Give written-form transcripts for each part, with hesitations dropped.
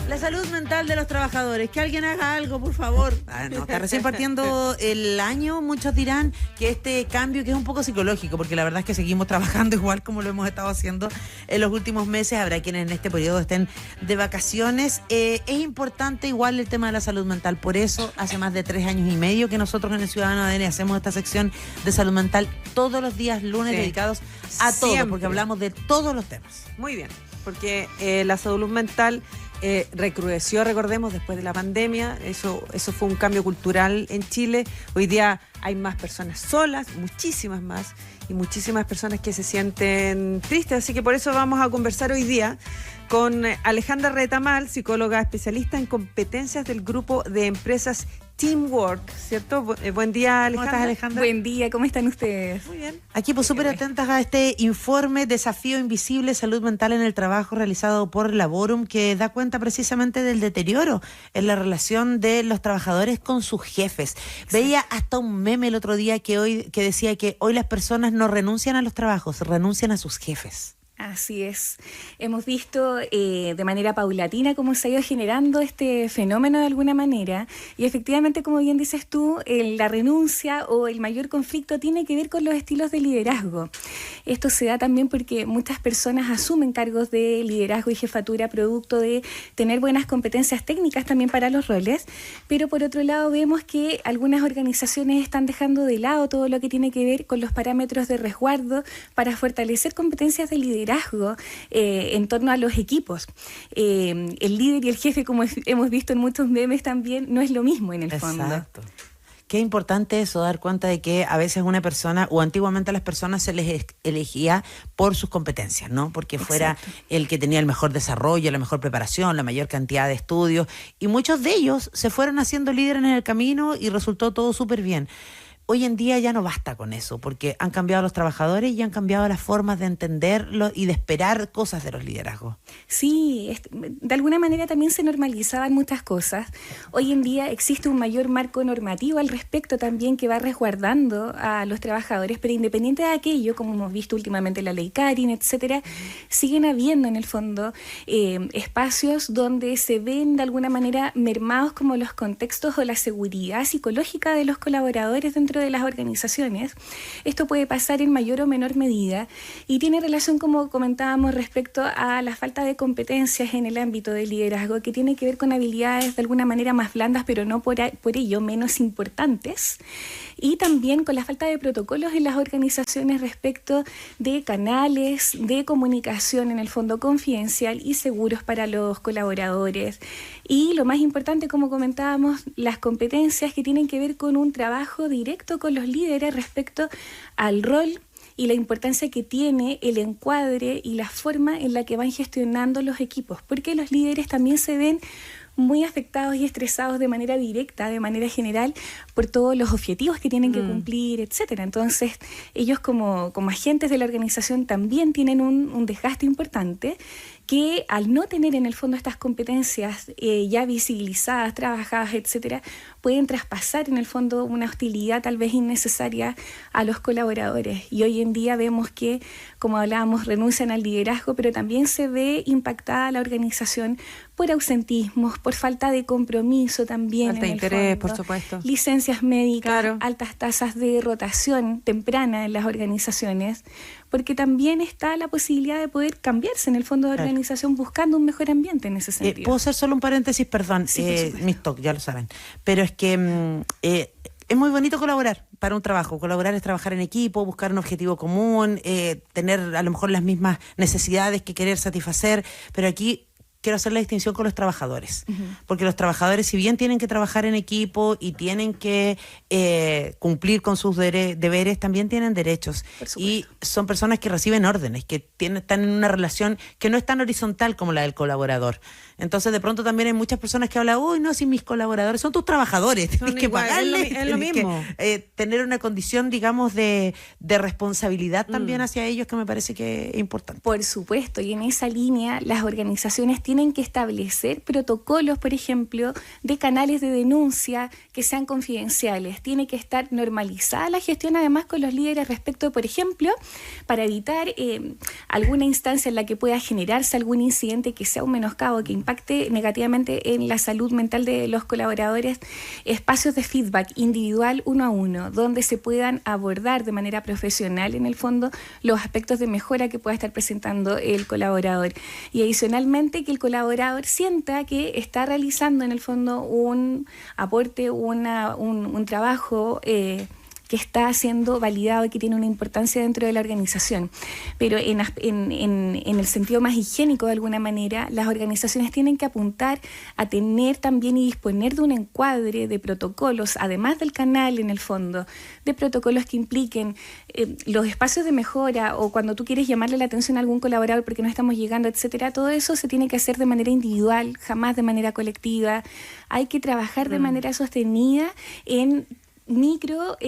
La salud mental de los trabajadores. Que alguien haga algo, por favor. No, está recién partiendo el año. Muchos dirán que este cambio, que es un poco psicológico, porque la verdad es que seguimos trabajando igual como lo hemos estado haciendo en los últimos meses. Habrá quienes en este periodo estén de vacaciones. Es importante igual el tema de la salud mental. Por eso, hace más de 3 años y medio que nosotros en el Ciudadano ADN hacemos esta sección de salud mental todos los días lunes, dedicados a todo, porque hablamos de todos los temas. Muy bien, porque la salud mental recrudeció, recordemos, después de la pandemia. Eso fue un cambio cultural en Chile. Hoy día hay más personas solas, muchísimas más, y muchísimas personas que se sienten tristes. Así que por eso vamos a conversar hoy día con Alejandra Retamal, psicóloga especialista en competencias del grupo de empresas Teamwork, ¿cierto? Buen día, Alejandra. ¿Cómo estás, Alejandra? Buen día, ¿cómo están ustedes? Muy bien. Aquí pues súper atentas a este informe Desafío Invisible, Salud Mental en el Trabajo, realizado por Laborum, que da cuenta precisamente del deterioro en la relación de los trabajadores con sus jefes. Exacto. Veía hasta un meme el otro día que decía que hoy las personas no renuncian a los trabajos, renuncian a sus jefes. Así es. Hemos visto de manera paulatina cómo se ha ido generando este fenómeno de alguna manera, y efectivamente, como bien dices tú, la renuncia o el mayor conflicto tiene que ver con los estilos de liderazgo. Esto se da también porque muchas personas asumen cargos de liderazgo y jefatura producto de tener buenas competencias técnicas también para los roles, pero por otro lado vemos que algunas organizaciones están dejando de lado todo lo que tiene que ver con los parámetros de resguardo para fortalecer competencias de liderazgo en torno a los equipos. El líder y el jefe, como hemos visto en muchos memes también, no es lo mismo en el fondo. Exacto. Qué importante eso, dar cuenta de que a veces una persona, o antiguamente a las personas se les elegía por sus competencias, ¿no? Porque fuera Exacto. El que tenía el mejor desarrollo, la mejor preparación, la mayor cantidad de estudios, y muchos de ellos se fueron haciendo líderes en el camino y resultó todo súper bien. Hoy en día ya no basta con eso, porque han cambiado los trabajadores y han cambiado las formas de entenderlo y de esperar cosas de los liderazgos. Sí, de alguna manera también se normalizaban muchas cosas. Hoy en día existe un mayor marco normativo al respecto también que va resguardando a los trabajadores, pero independiente de aquello, como hemos visto últimamente la ley Karin, etcétera, siguen habiendo en el fondo espacios donde se ven de alguna manera mermados como los contextos o la seguridad psicológica de los colaboradores dentro de las organizaciones. Esto puede pasar en mayor o menor medida y tiene relación, como comentábamos, respecto a la falta de competencias en el ámbito del liderazgo, que tiene que ver con habilidades de alguna manera más blandas, pero no por ello menos importantes, y también con la falta de protocolos en las organizaciones respecto de canales de comunicación en el fondo confidencial y seguros para los colaboradores. Y lo más importante, como comentábamos, las competencias que tienen que ver con un trabajo directo con los líderes respecto al rol y la importancia que tiene el encuadre y la forma en la que van gestionando los equipos, porque los líderes también se ven muy afectados y estresados de manera directa, de manera general, por todos los objetivos que tienen que cumplir, etcétera. Entonces, ellos como agentes de la organización también tienen un desgaste importante, que al no tener en el fondo estas competencias ya visibilizadas, trabajadas, etcétera, pueden traspasar en el fondo una hostilidad tal vez innecesaria a los colaboradores. Y hoy en día vemos que, como hablábamos, renuncian al liderazgo, pero también se ve impactada la organización por ausentismos, por falta de compromiso también. Falta de interés, por supuesto. Licencias médicas, claro. Altas tasas de rotación temprana en las organizaciones, porque también está la posibilidad de poder cambiarse en el fondo de organización buscando un mejor ambiente en ese sentido. ¿Puedo hacer solo un paréntesis? Perdón, sí, mis TOC, ya lo saben. Pero es que es muy bonito colaborar para un trabajo. Colaborar es trabajar en equipo, buscar un objetivo común, tener a lo mejor las mismas necesidades que querer satisfacer, pero aquí quiero hacer la distinción con los trabajadores, porque los trabajadores, si bien tienen que trabajar en equipo y tienen que cumplir con sus deberes, también tienen derechos, y son personas que reciben órdenes, que están en una relación que no es tan horizontal como la del colaborador. Entonces, de pronto también hay muchas personas que hablan, uy, no, si mis colaboradores son tus trabajadores, tienes que pagarles, es lo mismo. Tener una condición, digamos, de responsabilidad también hacia ellos, que me parece que es importante. Por supuesto, y en esa línea las organizaciones tienen que establecer protocolos, por ejemplo, de canales de denuncia que sean confidenciales. Tiene que estar normalizada la gestión además con los líderes respecto, por ejemplo, para evitar alguna instancia en la que pueda generarse algún incidente que sea un menoscabo, que impacte negativamente en la salud mental de los colaboradores, espacios de feedback individual uno a uno, donde se puedan abordar de manera profesional en el fondo los aspectos de mejora que pueda estar presentando el colaborador. Y adicionalmente que el colaborador sienta que está realizando en el fondo un aporte, un trabajo que está siendo validado y que tiene una importancia dentro de la organización. Pero en el sentido más higiénico, de alguna manera, las organizaciones tienen que apuntar a tener también y disponer de un encuadre de protocolos, además del canal en el fondo, de protocolos que impliquen los espacios de mejora o cuando tú quieres llamarle la atención a algún colaborador porque no estamos llegando, etcétera. Todo eso se tiene que hacer de manera individual, jamás de manera colectiva. Hay que trabajar de manera sostenida en micro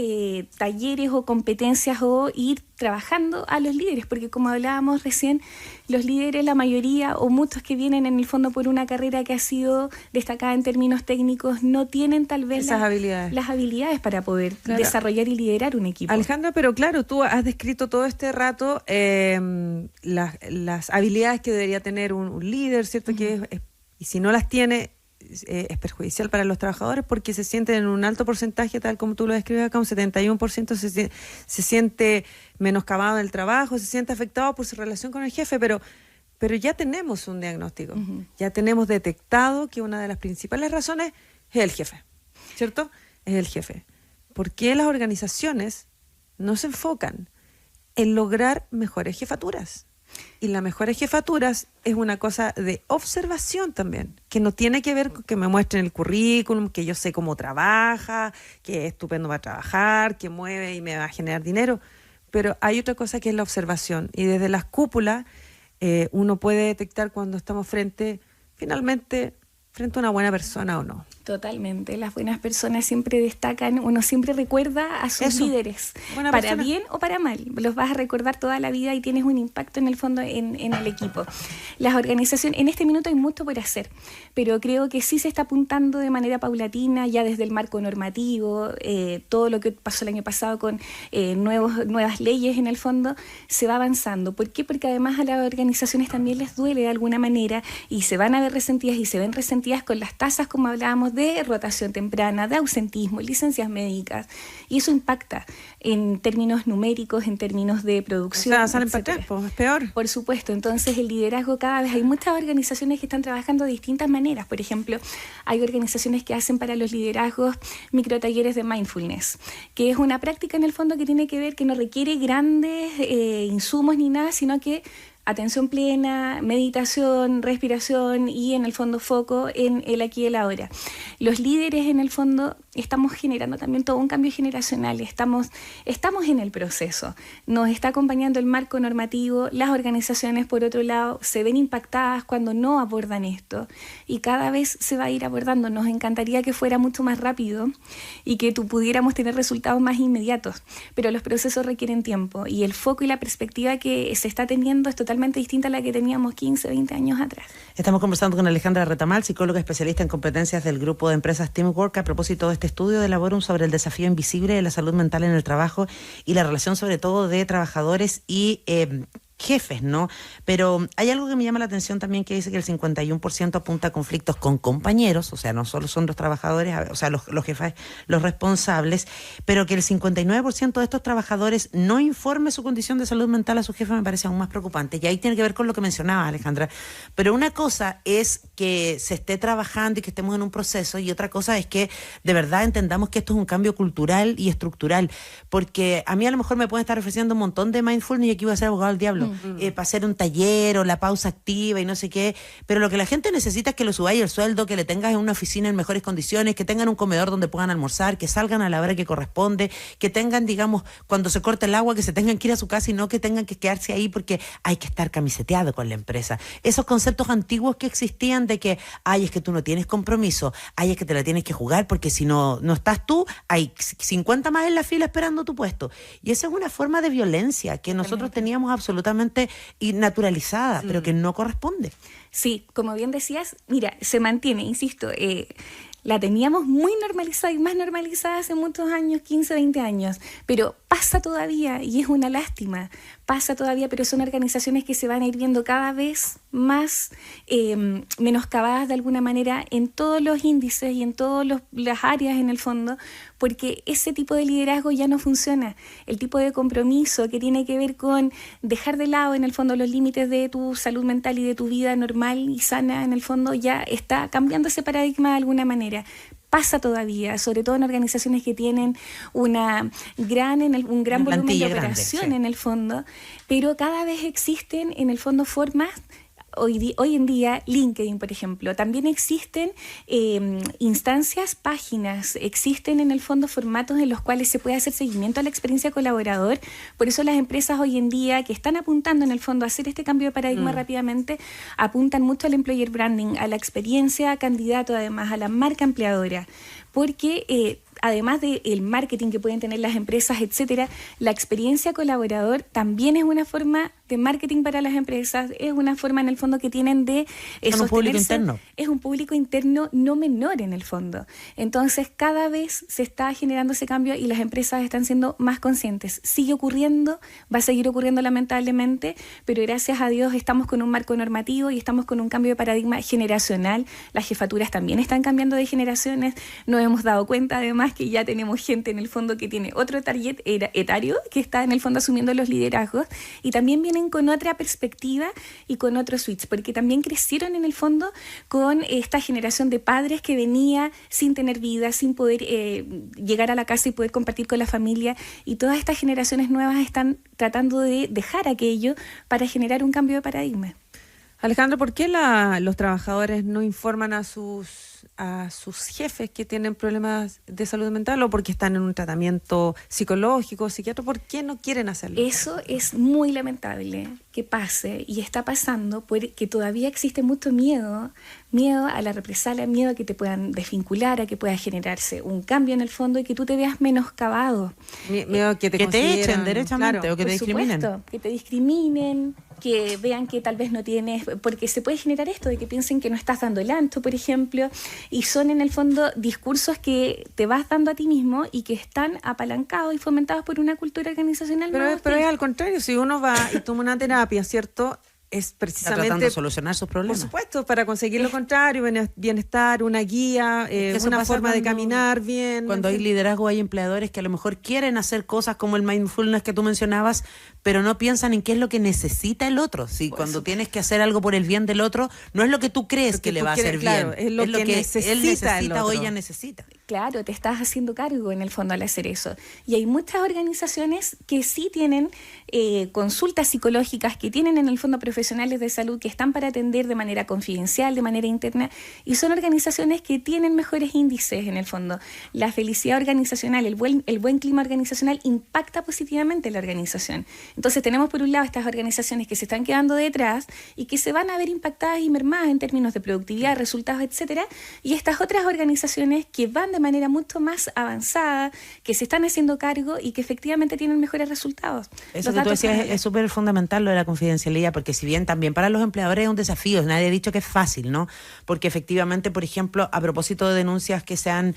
talleres o competencias o ir trabajando a los líderes, porque como hablábamos recién, los líderes, la mayoría o muchos que vienen en el fondo por una carrera que ha sido destacada en términos técnicos, no tienen tal vez las habilidades para poder desarrollar y liderar un equipo. Alejandra, pero claro, tú has descrito todo este rato las habilidades que debería tener un líder, ¿cierto? Que y si no las tiene, es perjudicial para los trabajadores porque se sienten en un alto porcentaje, tal como tú lo describes acá, un 71% se siente menoscabado en el trabajo, se siente afectado por su relación con el jefe, pero ya tenemos un diagnóstico, ya tenemos detectado que una de las principales razones es el jefe, ¿cierto? Es el jefe. ¿Por qué las organizaciones no se enfocan en lograr mejores jefaturas? Y las mejores jefaturas es una cosa de observación también, que no tiene que ver con que me muestren el currículum, que yo sé cómo trabaja, que es estupendo para trabajar, que mueve y me va a generar dinero. Pero hay otra cosa que es la observación. Y desde las cúpulas uno puede detectar cuando estamos finalmente frente a una buena persona o no. Totalmente, las buenas personas siempre destacan, uno siempre recuerda a sus líderes, para persona. Bien o para mal, los vas a recordar toda la vida y tienes un impacto en el fondo en el equipo. Las organizaciones, en este minuto hay mucho por hacer, pero creo que sí se está apuntando de manera paulatina, ya desde el marco normativo, todo lo que pasó el año pasado con nuevas leyes en el fondo, se va avanzando. ¿Por qué? Porque además a las organizaciones también les duele de alguna manera y se van a ver resentidas y se ven resentidas con las tasas, como hablábamos, de rotación temprana, de ausentismo, licencias médicas, y eso impacta en términos numéricos, en términos de producción. O sea, salen para atrás, pues, es peor. Por supuesto, entonces el liderazgo cada vez, hay muchas organizaciones que están trabajando de distintas maneras. Por ejemplo, hay organizaciones que hacen para los liderazgos microtalleres de mindfulness, que es una práctica en el fondo que tiene que ver, que no requiere grandes insumos ni nada, sino que atención plena, meditación, respiración y en el fondo foco en el aquí y el ahora. Los líderes en el fondo estamos generando también todo un cambio generacional, estamos en el proceso, nos está acompañando el marco normativo, las organizaciones por otro lado se ven impactadas cuando no abordan esto y cada vez se va a ir abordando. Nos encantaría que fuera mucho más rápido y que pudiéramos tener resultados más inmediatos, pero los procesos requieren tiempo y el foco y la perspectiva que se está teniendo es totalmente distinta a la que teníamos 15, 20 años atrás. Estamos conversando con Alejandra Retamal, psicóloga especialista en competencias del grupo de empresas Teamwork, a propósito de este estudio de Laborum sobre el desafío invisible de la salud mental en el trabajo y la relación sobre todo de trabajadores y jefes, ¿no? Pero hay algo que me llama la atención también, que dice que el 51% apunta a conflictos con compañeros, o sea, no solo son los trabajadores, o sea, los jefes, los responsables, pero que el 59% de estos trabajadores no informe su condición de salud mental a su jefe me parece aún más preocupante. Y ahí tiene que ver con lo que mencionabas, Alejandra. Pero una cosa es que se esté trabajando y que estemos en un proceso, y otra cosa es que de verdad entendamos que esto es un cambio cultural y estructural, porque a mí a lo mejor me pueden estar ofreciendo un montón de mindfulness y aquí voy a ser abogado del diablo. Para hacer un taller o la pausa activa y no sé qué, pero lo que la gente necesita es que lo subáis el sueldo, que le tengas en una oficina en mejores condiciones, que tengan un comedor donde puedan almorzar, que salgan a la hora que corresponde, que tengan, digamos, cuando se corta el agua, que se tengan que ir a su casa y no que tengan que quedarse ahí porque hay que estar camiseteado con la empresa. Esos conceptos antiguos que existían de que, ay, es que tú no tienes compromiso, ay, es que te la tienes que jugar porque si no estás tú, hay 50 más en la fila esperando tu puesto. Y esa es una forma de violencia que nosotros teníamos absolutamente efectivamente y naturalizada, pero que no corresponde. Sí, como bien decías, mira, se mantiene, insisto, la teníamos muy normalizada y más normalizada hace muchos años, 15, 20 años, pero pasa todavía y es una lástima, pasa todavía, pero son organizaciones que se van a ir viendo cada vez más menoscabadas de alguna manera en todos los índices y en todas las áreas en el fondo, porque ese tipo de liderazgo ya no funciona. El tipo de compromiso que tiene que ver con dejar de lado en el fondo los límites de tu salud mental y de tu vida normal y sana, en el fondo ya está cambiando ese paradigma de alguna manera. Pasa todavía, sobre todo en organizaciones que tienen un gran volumen de operación grande, sí. en el fondo, pero cada vez existen en el fondo formas. Hoy en día, LinkedIn, por ejemplo, también existen instancias, páginas, existen en el fondo formatos en los cuales se puede hacer seguimiento a la experiencia colaborador. Por eso las empresas hoy en día que están apuntando en el fondo a hacer este cambio de paradigma rápidamente, apuntan mucho al employer branding, a la experiencia candidato, además a la marca empleadora, porque además del marketing que pueden tener las empresas, etcétera, la experiencia colaborador también es una forma de marketing para las empresas, es una forma en el fondo que tienen de un público interno. Es un público interno no menor en el fondo. Entonces cada vez se está generando ese cambio y las empresas están siendo más conscientes. Sigue ocurriendo, va a seguir ocurriendo lamentablemente, pero gracias a Dios estamos con un marco normativo y estamos con un cambio de paradigma generacional. Las jefaturas también están cambiando de generaciones. Nos hemos dado cuenta además que ya tenemos gente en el fondo que tiene otro target etario, que está en el fondo asumiendo los liderazgos, y también vienen con otra perspectiva y con otro switch, porque también crecieron en el fondo con esta generación de padres que venía sin tener vida, sin poder llegar a la casa y poder compartir con la familia, y todas estas generaciones nuevas están tratando de dejar aquello para generar un cambio de paradigma. Alejandro, ¿por qué los trabajadores no informan a sus jefes que tienen problemas de salud mental, o porque están en un tratamiento psicológico, psiquiátrico? ¿Por qué no quieren hacerlo? Eso es muy lamentable que pase y está pasando porque todavía existe mucho miedo a la represalia, miedo a que te puedan desvincular, a que pueda generarse un cambio en el fondo y que tú te veas menoscabado. Miedo a que te echen derechamente, claro, o que te discriminen. Supuesto, que te discriminen, que vean que tal vez no tienes, porque se puede generar esto de que piensen que no estás dando el ancho, por ejemplo, y son en el fondo discursos que te vas dando a ti mismo y que están apalancados y fomentados por una cultura organizacional. Pero es al contrario, si uno va y toma una terapia, ¿cierto?, es precisamente... Está tratando de solucionar sus problemas. Por supuesto, para conseguir lo contrario, bienestar, una guía, una forma de caminar bien. Cuando hay liderazgo, hay empleadores que a lo mejor quieren hacer cosas como el mindfulness que tú mencionabas, pero no piensan en qué es lo que necesita el otro. Si cuando tienes que hacer algo por el bien del otro, no es lo que tú crees que le va a hacer bien, es lo que él necesita o ella necesita. Claro, te estás haciendo cargo en el fondo al hacer eso. Y hay muchas organizaciones que sí tienen consultas psicológicas, que tienen en el fondo profesionales de salud que están para atender de manera confidencial, de manera interna, y son organizaciones que tienen mejores índices en el fondo. La felicidad organizacional, el buen clima organizacional impacta positivamente en la organización. Entonces tenemos por un lado estas organizaciones que se están quedando detrás y que se van a ver impactadas y mermadas en términos de productividad, resultados, etcétera, y estas otras organizaciones que van de manera mucho más avanzada, que se están haciendo cargo y que efectivamente tienen mejores resultados. Eso que tú decías es súper fundamental, lo de la confidencialidad, porque si bien también para los empleadores es un desafío, nadie ha dicho que es fácil, ¿no? Porque efectivamente, por ejemplo, a propósito de denuncias que sean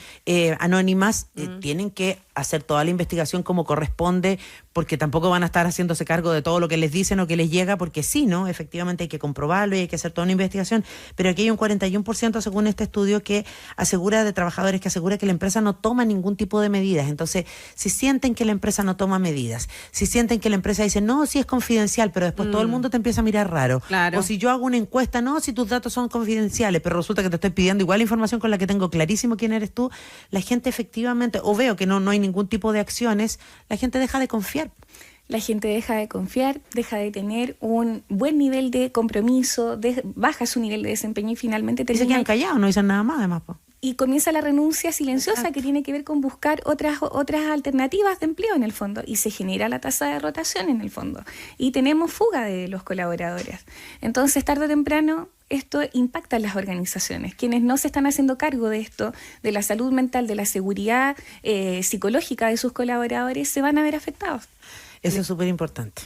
anónimas, tienen que hacer toda la investigación como corresponde, porque tampoco van a estar haciéndose cargo de todo lo que les dicen o que les llega, porque sí, ¿no? Efectivamente hay que comprobarlo y hay que hacer toda una investigación, pero aquí hay un 41% según este estudio que asegura de trabajadores que asegura que la empresa no toma ningún tipo de medidas. Entonces, si sienten que la empresa no toma medidas, si sienten que la empresa dice, no, sí es confidencial, pero después todo el mundo te empieza a mirar raro. Claro. O si yo hago una encuesta, no, si tus datos son confidenciales, pero resulta que te estoy pidiendo igual información con la que tengo clarísimo quién eres tú, la gente efectivamente, o veo que no hay ningún tipo de acciones, la gente deja de confiar. La gente deja de confiar, deja de tener un buen nivel de compromiso, baja su nivel de desempeño y finalmente se quedan callados, no dicen nada más además. Y comienza la renuncia silenciosa que tiene que ver con buscar otras alternativas de empleo en el fondo, y se genera la tasa de rotación en el fondo y tenemos fuga de los colaboradores. Entonces, tarde o temprano, esto impacta a las organizaciones. Quienes no se están haciendo cargo de esto, de la salud mental, de la seguridad psicológica de sus colaboradores, se van a ver afectados. Eso es súper importante.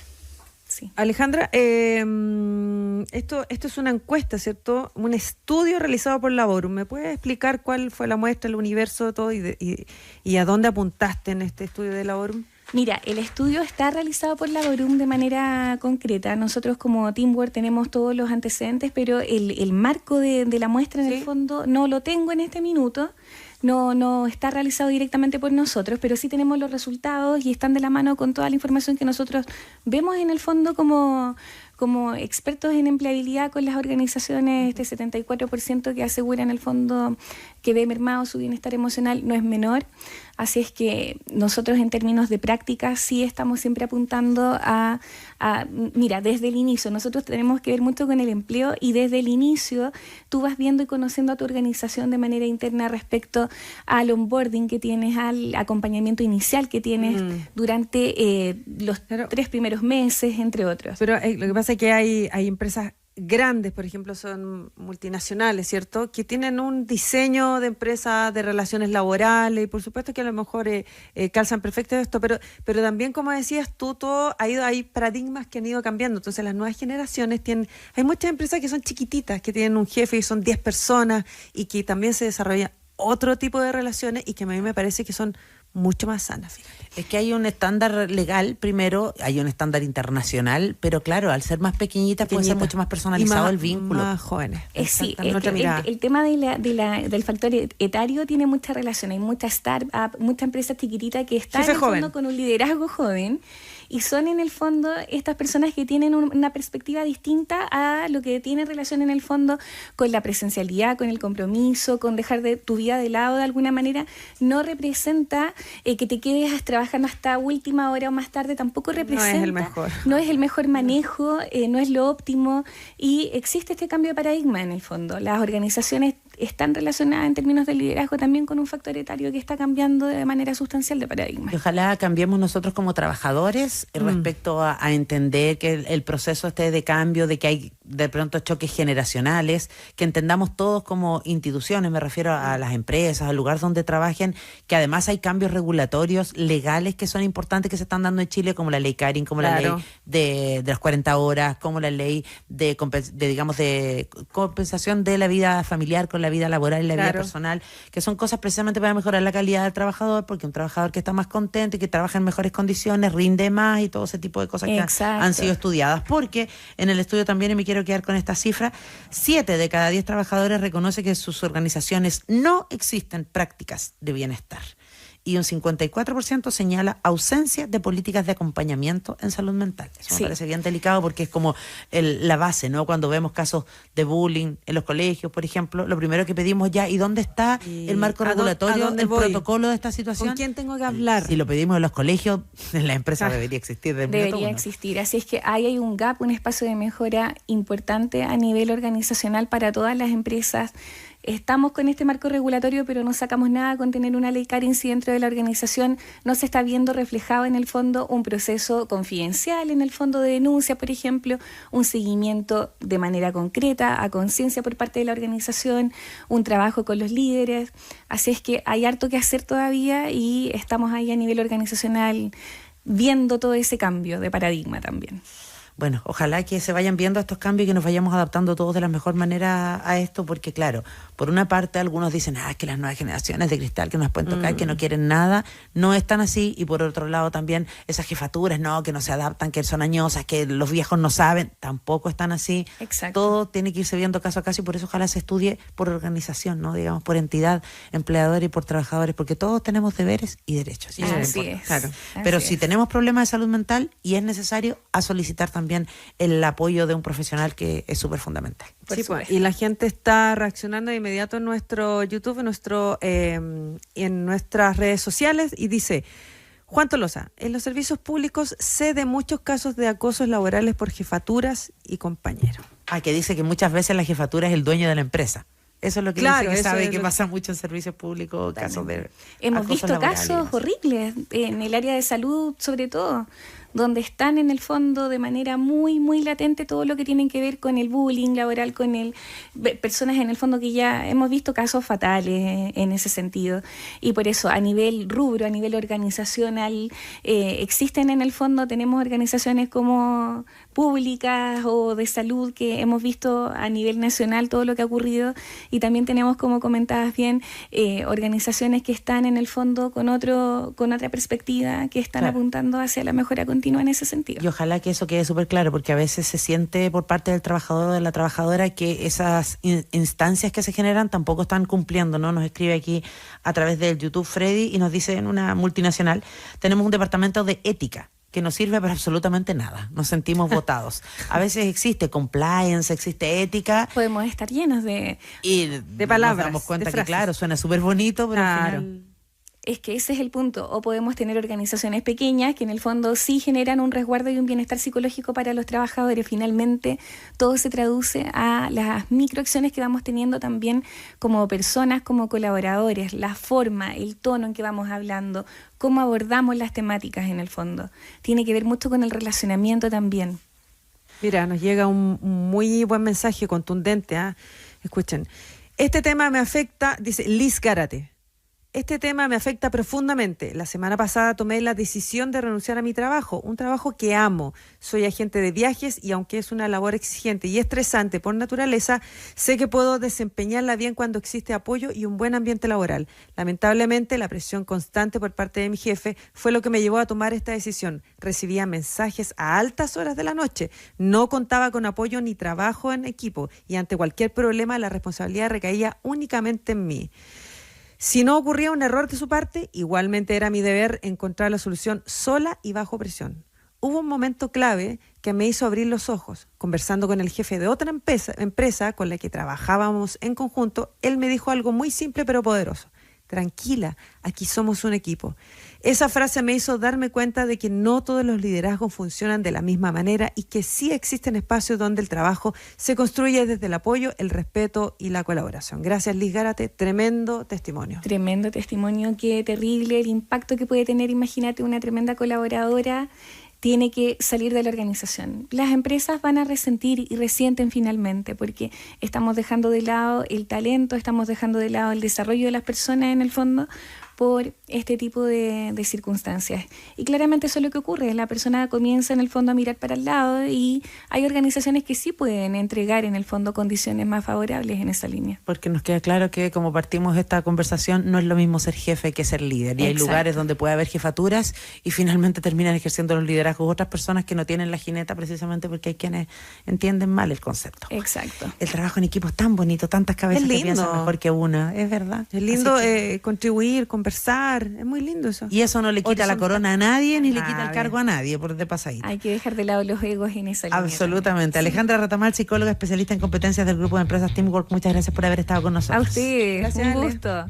sí. Alejandra, esto es una encuesta, ¿cierto? Un estudio realizado por Laborum. ¿Me puedes explicar cuál fue la muestra, el universo, todo y a dónde apuntaste en este estudio de Laborum? Mira, el estudio está realizado por Laborum de manera concreta. Nosotros como Teamwork tenemos todos los antecedentes, pero el marco de la muestra en el fondo no lo tengo en este minuto. No está realizado directamente por nosotros, pero sí tenemos los resultados y están de la mano con toda la información que nosotros vemos en el fondo como expertos en empleabilidad con las organizaciones. Este 74% que asegura en el fondo que ve mermado su bienestar emocional no es menor. Así es que nosotros en términos de práctica sí estamos siempre apuntando mira, desde el inicio, nosotros tenemos que ver mucho con el empleo y desde el inicio tú vas viendo y conociendo a tu organización de manera interna respecto al onboarding que tienes, al acompañamiento inicial que tienes durante los 3 primeros meses, entre otros. Pero lo que pasa es que hay empresas grandes, por ejemplo, son multinacionales, ¿cierto?, que tienen un diseño de empresa de relaciones laborales y por supuesto que a lo mejor calzan perfecto esto, pero también, como decías tú, hay paradigmas que han ido cambiando. Entonces las nuevas generaciones hay muchas empresas que son chiquititas, que tienen un jefe y son 10 personas y que también se desarrolla otro tipo de relaciones y que a mí me parece que son mucho más sanas, fíjate. Es que hay un estándar legal, primero, hay un estándar internacional, pero claro, al ser más pequeñitas puede ser mucho más personalizado el vínculo. Más jóvenes. Sí, el tema del factor etario tiene mucha relación. Hay muchas startups, muchas empresas chiquititas que están en el fondo con un liderazgo joven y son en el fondo estas personas que tienen una perspectiva distinta a lo que tiene relación en el fondo con la presencialidad, con el compromiso, con dejar de tu vida de lado de alguna manera. No representa que te quedes trabajando hasta última hora o más tarde, tampoco representa. No es el mejor. No es el mejor manejo, no es lo óptimo y existe este cambio de paradigma en el fondo. Las organizaciones están relacionadas en términos de liderazgo también con un factor etario que está cambiando de manera sustancial de paradigma. Y ojalá cambiemos nosotros como trabajadores respecto a entender que el proceso esté de cambio, de que hay de pronto choques generacionales, que entendamos todos como instituciones, me refiero a las empresas, al lugar donde trabajen, que además hay cambios regulatorios, legales que son importantes que se están dando en Chile, como la ley Carin, como la ley de las 40 horas, como la ley de compensación de la vida familiar con la vida laboral y la vida personal, que son cosas precisamente para mejorar la calidad del trabajador, porque un trabajador que está más contento y que trabaja en mejores condiciones rinde más y todo ese tipo de cosas que han sido estudiadas. Porque en el estudio también, y me quiero quedar con esta cifra, 7 de cada 10 trabajadores reconoce que en sus organizaciones no existen prácticas de bienestar. Y un 54% señala ausencia de políticas de acompañamiento en salud mental. Eso me parece bien delicado porque es como la base, ¿no? Cuando vemos casos de bullying en los colegios, por ejemplo, lo primero que pedimos ya, ¿y dónde está el marco regulatorio, el protocolo de esta situación? ¿Con quién tengo que hablar? Si lo pedimos en los colegios, en la empresa debería existir. Debería existir. Así es que hay un gap, un espacio de mejora importante a nivel organizacional para todas las empresas. Estamos con este marco regulatorio, pero no sacamos nada con tener una ley Carin si dentro de la organización no se está viendo reflejado en el fondo un proceso confidencial, en el fondo de denuncia, por ejemplo, un seguimiento de manera concreta, a conciencia por parte de la organización, un trabajo con los líderes. Así es que hay harto que hacer todavía y estamos ahí a nivel organizacional viendo todo ese cambio de paradigma también. Bueno, ojalá que se vayan viendo estos cambios y que nos vayamos adaptando todos de la mejor manera a esto, porque claro, por una parte algunos dicen, que las nuevas generaciones de cristal que nos pueden tocar, que no quieren nada, no están así, y por otro lado también esas jefaturas, que no se adaptan, que son añosas, que los viejos no saben, tampoco están así. Exacto. Todo tiene que irse viendo caso a caso y por eso ojalá se estudie por organización, ¿no? Digamos, por entidad empleadora y por trabajadores, porque todos tenemos deberes y derechos. Y así es. Claro. Pero si tenemos problemas de salud mental y es necesario, a solicitar también el apoyo de un profesional que es súper fundamental. Sí, pues, y la gente está reaccionando de inmediato en nuestro YouTube, en nuestras redes sociales y dice: Juan Tolosa, en los servicios públicos sé de muchos casos de acosos laborales por jefaturas y compañeros. Que dice que muchas veces la jefatura es el dueño de la empresa. Eso es lo que dice, que sabe que pasa mucho en servicios públicos, casos de hemos visto laborales. Casos horribles en el área de salud, sobre todo, donde están en el fondo de manera muy, muy latente todo lo que tienen que ver con el bullying laboral, con personas en el fondo que ya hemos visto casos fatales en ese sentido. Y por eso a nivel rubro, a nivel organizacional, existen en el fondo, tenemos organizaciones como públicas o de salud, que hemos visto a nivel nacional todo lo que ha ocurrido, y también tenemos, como comentabas bien, organizaciones que están en el fondo con otra perspectiva, que están apuntando hacia la mejora continua en ese sentido. Y ojalá que eso quede súper claro, porque a veces se siente por parte del trabajador o de la trabajadora que esas instancias que se generan tampoco están cumpliendo, ¿no? Nos escribe aquí a través del YouTube Freddy y nos dice: en una multinacional tenemos un departamento de ética que no sirve para absolutamente nada. Nos sentimos votados. A veces existe compliance, existe ética. Podemos estar llenos de palabras. Nos damos cuenta de que, frases. claro, suena súper bonito, pero al final... Es que ese es el punto. O podemos tener organizaciones pequeñas que en el fondo sí generan un resguardo y un bienestar psicológico para los trabajadores. Finalmente, todo se traduce a las microacciones que vamos teniendo también como personas, como colaboradores, la forma, el tono en que vamos hablando, cómo abordamos las temáticas en el fondo. Tiene que ver mucho con el relacionamiento también. Mira, nos llega un muy buen mensaje contundente. Escuchen. Este tema me afecta, dice Liz Gárate. Este tema me afecta profundamente. La semana pasada tomé la decisión de renunciar a mi trabajo, un trabajo que amo. Soy agente de viajes y aunque es una labor exigente y estresante por naturaleza, sé que puedo desempeñarla bien cuando existe apoyo y un buen ambiente laboral. Lamentablemente, la presión constante por parte de mi jefe fue lo que me llevó a tomar esta decisión. Recibía mensajes a altas horas de la noche. No contaba con apoyo ni trabajo en equipo y ante cualquier problema la responsabilidad recaía únicamente en mí. Si no ocurría un error de su parte, igualmente era mi deber encontrar la solución sola y bajo presión. Hubo un momento clave que me hizo abrir los ojos. Conversando con el jefe de otra empresa con la que trabajábamos en conjunto, él me dijo algo muy simple pero poderoso. Tranquila, aquí somos un equipo. Esa frase me hizo darme cuenta de que no todos los liderazgos funcionan de la misma manera y que sí existen espacios donde el trabajo se construye desde el apoyo, el respeto y la colaboración. Gracias, Liz Gárate. Tremendo testimonio. Tremendo testimonio, qué terrible el impacto que puede tener. Imagínate, una tremenda colaboradora tiene que salir de la organización. Las empresas van a resentir y resienten finalmente porque estamos dejando de lado el talento, estamos dejando de lado el desarrollo de las personas en el fondo por este tipo de circunstancias. Y claramente eso es lo que ocurre. La persona comienza en el fondo a mirar para el lado y hay organizaciones que sí pueden entregar en el fondo condiciones más favorables en esa línea. Porque nos queda claro que, como partimos esta conversación, no es lo mismo ser jefe que ser líder. Y hay lugares donde puede haber jefaturas y finalmente terminan ejerciendo los liderazgos otras personas que no tienen la jineta, precisamente porque hay quienes entienden mal el concepto. Exacto. El trabajo en equipo es tan bonito, tantas cabezas que piensan mejor que una. Es verdad. Es lindo contribuir, conversar. Es muy lindo eso. Y eso no le quita la corona a nadie, ni le quita el cargo a nadie, por de pasadita. Hay que dejar de lado los egos en esa línea. Absolutamente. También. Alejandra Retamal, psicóloga especialista en competencias del grupo de empresas Teamwork, muchas gracias por haber estado con nosotros. A ustedes. Gracias, un Ale. gusto.